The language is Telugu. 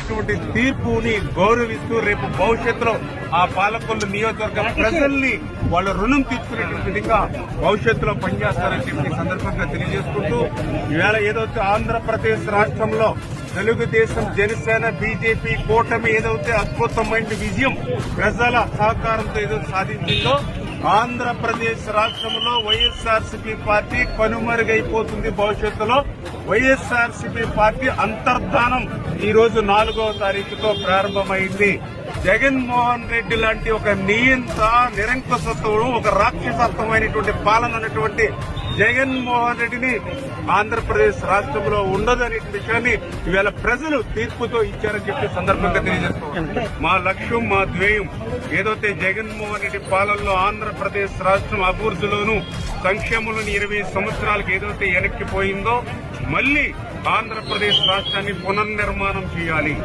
ఇచ్చినటువంటి తీర్పుని గౌరవిస్తూ రేపు భవిష్యత్తులో ఆ పాలకొల్లు నియోజకవర్గ ప్రజల్ని వాళ్ళ రుణం తీర్చుకునేటువంటి విధంగా భవిష్యత్తులో పనిచేస్తారని చెప్పి సందర్భంగా తెలియజేసుకుంటూ ఈవేళ ఏదైతే ఆంధ్రప్రదేశ్ రాష్ట్రంలో తెలుగుదేశం, జనసేన, బీజేపీ కూటమి ఏదైతే అద్భుతమైన విజయం ప్రజల సహకారంతో ఏదైతే సాధించిందో ఆంధ్రప్రదేశ్ రాష్ట్రంలో వైఎస్ఆర్సీపీ పార్టీ కనుమరుగైపోతుంది. భవిష్యత్తులో వైఎస్ఆర్సీపీ పార్టీ అంతర్ధానం ఈ రోజు 4వ తారీఖుతో ప్రారంభమైంది. జగన్మోహన్ రెడ్డి లాంటి ఒక నియంత నిరంకుశత్వం, ఒక రాక్షసత్వమైనటువంటి పాలన ఉన్నటువంటి జగన్మోహన్ రెడ్డిని ఆంధ్రప్రదేశ్ రాష్ట్రంలో ఉండదనే విషయాన్ని ఈవేళ ప్రజలు తీర్పుతో ఇచ్చారని చెప్పి సందర్భంగా తెలియజేస్తున్నారు. మా లక్ష్యం, మా ధ్యేయం ఏదైతే జగన్మోహన్ రెడ్డి పాలనలో ఆంధ్రప్రదేశ్ రాష్ట్రం అభివృద్ధిలోనూ సంక్షేమంలోని 20 సంవత్సరాలకు ఏదైతే వెనక్కిపోయిందో మళ్లీ ఆంధ్రప్రదేశ్ రాష్ట్రాన్ని పునర్నిర్మాణం చేయాలి.